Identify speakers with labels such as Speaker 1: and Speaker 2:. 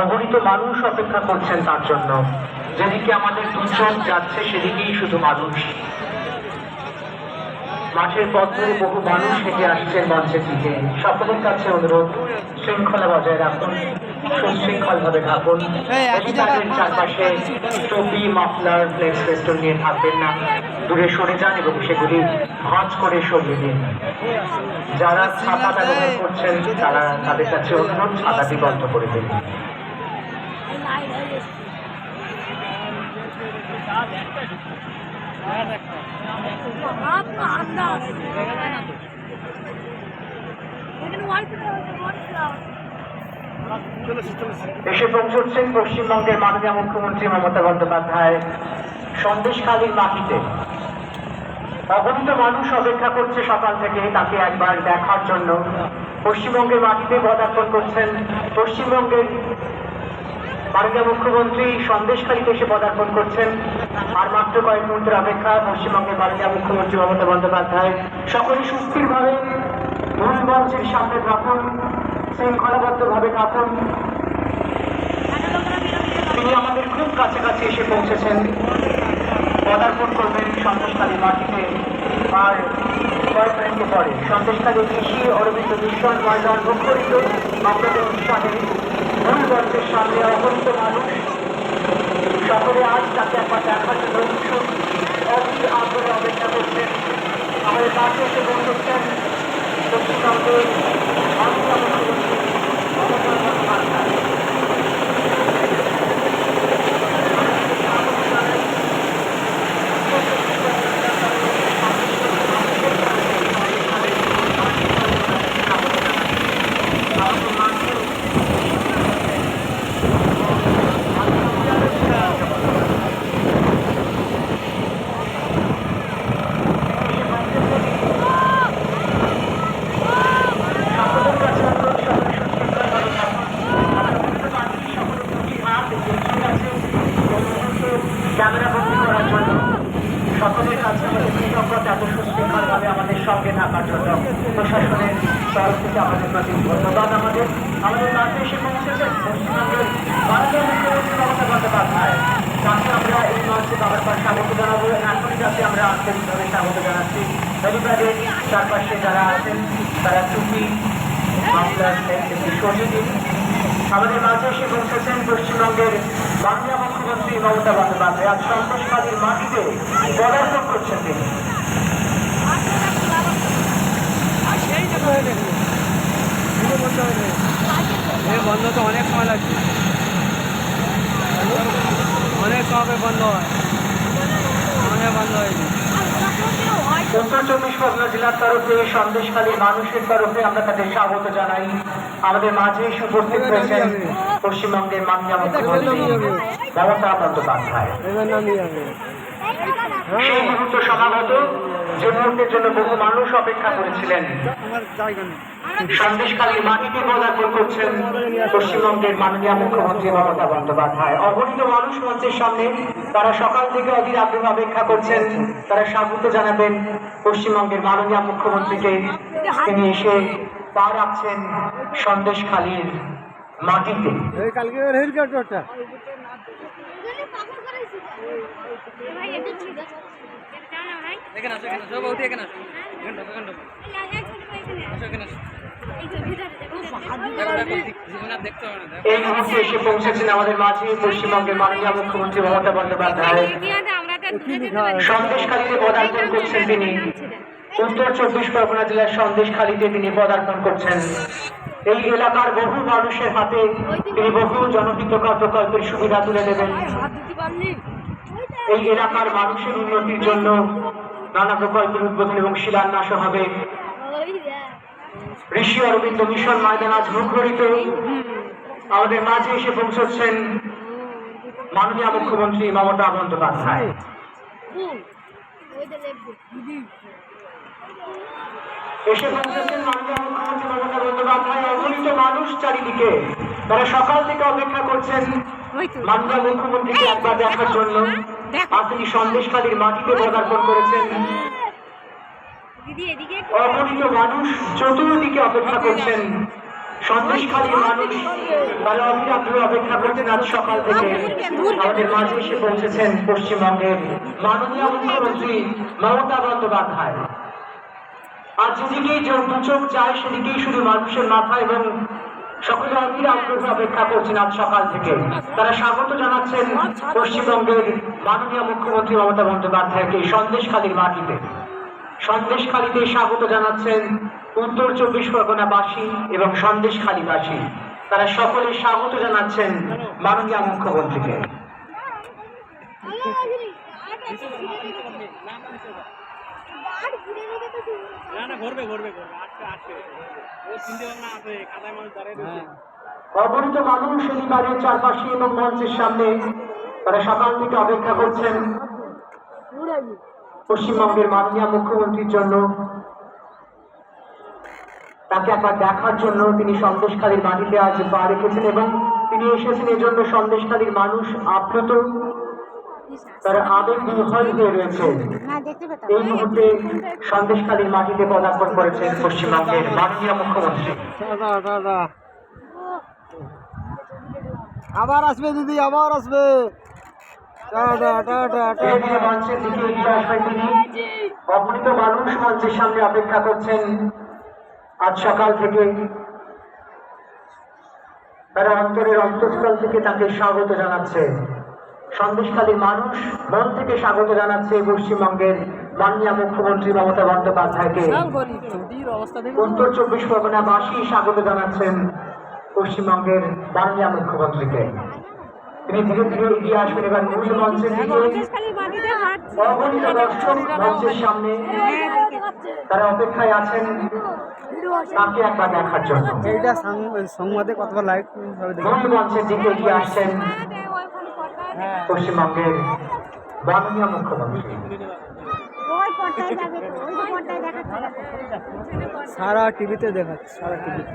Speaker 1: অগণিত মানুষ অপেক্ষা করছেন তার জন্য। যেদিকে আমাদের দু চোখ যাচ্ছে সেদিকেই শুধু মানুষ। মাঠের পথ ধরে বহু মানুষ হেঁটে আসছেন মঞ্চের দিকে। সকলের কাছে অনুরোধ, শৃঙ্খলা বজায় রাখুন, সুশৃঙ্খল ভাবে থাকুন। হেলিপ্যাডের চারপাশে টুপি, মাফলার, ফ্লেক্স ফেস্টুন নিয়ে থাকবেন না, দূরে সরে যান এবং সেগুলি ভাঁজ করে সরিয়ে দিন। যারা ছাতা ব্যবহার করছেন তারা তাদের কাছে অনুরোধ, ছাতাটি বন্ধ করে দিন। এসে পৌঁছচ্ছেন পশ্চিমবঙ্গের মাননীয় মুখ্যমন্ত্রী মমতা বন্দ্যোপাধ্যায় সন্দেশখালীর মাটিতে। অগণিত মানুষ অপেক্ষা করছে সকাল থেকে তাকে একবার দেখার জন্য। পশ্চিমবঙ্গের মাটিতে পদার্পণ করছেন পশ্চিমবঙ্গের মাননীয় মুখ্যমন্ত্রী, সন্দেশখালীতে এসে পদার্পণ করছেন। আর মাত্র কয়েক মুহূর্তের অপেক্ষা। পশ্চিমবঙ্গের মাননীয় মুখ্যমন্ত্রী মমতা বন্দ্যোপাধ্যায় সকলে সুস্থিরভাবে মূল মঞ্চের সামনে থাকুন, শৃঙ্খলাবদ্ধভাবে থাকুন। তিনি আমাদের খুব কাছাকাছি এসে পৌঁছেছেন, পদার্পণ করবেন সন্দেশখালীর মাটিতে। আর কয়েক মিনিট পরে সন্দেশখালীর কৃষি অরবিন্দ মিশন ময়দান মুখরিত আপনাদের উৎসাহে মূল মঞ্চের সামনে অগণিত মানুষ সকলে আজ তাকে একবার দেখার জন্য উৎসুক, অতি আগ্রহে অপেক্ষা করছেন। আমাদের কাছে এসে পৌঁছেছেন পশ্চিমবঙ্গের মাননীয় মুখ্যমন্ত্রী মমতা বন্দ্যোপাধ্যায়। সকলের কাছে কৃতজ্ঞতা এত সুশৃঙ্খলভাবে আমাদের সঙ্গে থাকার জন্য। প্রশাসনের তরফ থেকে আমাদের প্রতি ধন্যবাদ। আমাদের কাছে এসে পৌঁছেছেন পশ্চিমবঙ্গের মাননীয় মুখ্যমন্ত্রী মমতা বন্দ্যোপাধ্যায়। তাকে আমরা এই মঞ্চে বারবার স্বাগত জানাবো। এখনই যাতে আমরা আন্তরিকভাবে স্বাগত জানাচ্ছি। হেলিপ্যাডের চারপাশে যারা আছেন তারা টুপি, মাফলার, একটি সরিয়ে দিন। আমাদের মাঝে এসে পৌঁছেছেন পশ্চিমবঙ্গের মাননীয় মুখ্যমন্ত্রী মমতা বন্দ্যোপাধ্যায়। আজ সন্দেশখালীর মাটিতে পদার্পণ করছেন তিনি।
Speaker 2: বন্ধ তো অনেক সময় লাগছে, অনেক সময় বন্ধ হয়, বন্ধ হয়নি।
Speaker 1: উত্তর চব্বিশ পরগনা জেলার তরফে সন্দেশখালীর মানুষের তরফে আমরা তাদের স্বাগত জানাই। আমাদের মাঝে উপস্থিত হয়েছেন পশ্চিমবঙ্গের মাননীয় মুখ্যমন্ত্রী মমতা বন্দ্যোপাধ্যায়। সেই মুহূর্ত সমাগত যে মুহূর্তের জন্য বহু মানুষ অপেক্ষা করেছিলেন। সন্দেশখালীর মাটিতে পদার্পণ করছেন পশ্চিমবঙ্গের মাননীয় মুখ্যমন্ত্রী মমতা বন্দ্যোপাধ্যায়। অগণিত মানুষ মঞ্চের সামনে, তারা সকাল থেকে অধীর আগ্রহে অপেক্ষা করছেন। তারা স্বাগত জানাবেন পশ্চিমবঙ্গের মাননীয় মুখ্যমন্ত্রীকে। তিনি এসে পা রাখছেন সন্দেশখালীর মাটিতে। এই মুহূর্তে এসে পৌঁছেছেন আমাদের মাঝে পশ্চিমবঙ্গের মাননীয় মুখ্যমন্ত্রী মমতা বন্দ্যোপাধ্যায়। সন্দেশখালীতে পদার্পণ করছেন তিনি। উত্তর চব্বিশ পরগনা জেলার সন্দেশখালীতে তিনি পদার্পণ করছেন। এই এলাকার বহু মানুষের হাতে তিনি বহু জনহিতকর প্রকল্পের সুবিধা তুলে দেবেন। এই এলাকার মানুষের উন্নতির জন্য নানা প্রকল্পের উদ্বোধন এবং শিলান্যাস হবে। ঋষি অরবিন্দ মিশন ময়দান আজ মুখরিত। আমাদের মাঝে এসে পৌঁছচ্ছেন মাননীয় মুখ্যমন্ত্রী মমতা বন্দ্যোপাধ্যায়। এসে পৌঁছেছেন মাননীয় মুখ্যমন্ত্রী মমতা বন্দ্যোপাধ্যায়। অগণিত মানুষ চারিদিকে, তারা সকাল থেকে অপেক্ষা করছেন মাননীয় মুখ্যমন্ত্রীকে একবার দেখার জন্য। আর তিনি সন্দেশখালীর মাটিতে পদার্পণ করেছেন। অগণিত মানুষ চতুর্দিকে অপেক্ষা করছেন সন্দেশখালীর মানুষ তারা অবিরাগ্রহ অপেক্ষা করছেন আজ সকাল থেকে আমাদের মাঝে এসে পৌঁছেছেন পশ্চিমবঙ্গের মাননীয় মুখ্যমন্ত্রী মমতা বন্দ্যোপাধ্যায়। আজ যেদিকেই দু চোখ যায় সেদিকেই শুধু মানুষের মাথা এবং সকলে অধীর আগ্রহে অপেক্ষা করছেন আজ সকাল থেকে। তারা স্বাগত জানাচ্ছেন পশ্চিমবঙ্গের মাননীয় মুখ্যমন্ত্রী মমতা বন্দ্যোপাধ্যায়কে সন্দেশখালীর মাটিতে। সন্দেশখালীতে স্বাগত জানাচ্ছেন উত্তর 24 পরগনাবাসী এবং সন্দেশখালীবাসী। তারা সকলে স্বাগত জানাচ্ছেন মাননীয় মুখ্যমন্ত্রীকে। অগণিত মানুষ এই বাড়ির চারপাশে এবং মঞ্চের সামনে তারা সকাল থেকে অপেক্ষা করছেন পশ্চিমবঙ্গের মাননীয় মুখ্যমন্ত্রীর জন্য, তাকে একবার দেখার জন্য। তিনি সন্দেশখালীর মাটিতে আজ পা রেখেছেন এবং তিনি এসেছেন এজন্য সন্দেশখালীর মানুষ আপ্লুত, তারা আবেগ বিহ্বল হয়ে রয়েছে। এই মুহূর্তে সন্দেশখালীর মাটিতে পদার্পণ করেছেন পশ্চিমবঙ্গের মাননীয় মুখ্যমন্ত্রী।
Speaker 2: আবার আসবে দিদি, আবার আসবে।
Speaker 1: মঞ্চের দিকে এগিয়ে আসবেন তিনি। অগণিত মানুষ মঞ্চের সামনে অপেক্ষা করছেন আজ সকাল থেকে। তারা অন্তরের অন্তঃস্থল থেকে তাকে স্বাগত জানাচ্ছে। সন্দেশখালীর মানুষ মন থেকে স্বাগত জানাচ্ছে পশ্চিমবঙ্গের মাননীয় মুখ্যমন্ত্রী মমতা বন্দ্যোপাধ্যায়কে। উত্তর 24 পরগনাবাসী স্বাগত জানাচ্ছেন পশ্চিমবঙ্গের মাননীয় মুখ্যমন্ত্রীকে। তিনি ধীরে ধীরে এগিয়ে আসবেন এবার মূল মঞ্চের দিকে। অগণিত দর্শক মঞ্চের সামনে তারা অপেক্ষায় আছেন তাকে একবার দেখার জন্য।
Speaker 2: এইটা সংবাদে কতবার লাইক
Speaker 1: মূল মঞ্চের দিকে এগিয়ে আসছেন পশ্চিমবঙ্গের মাননীয় মুখ্যমন্ত্রী।
Speaker 2: সারা টিভিতে দেখাচ্ছে, সারা টিভিতে।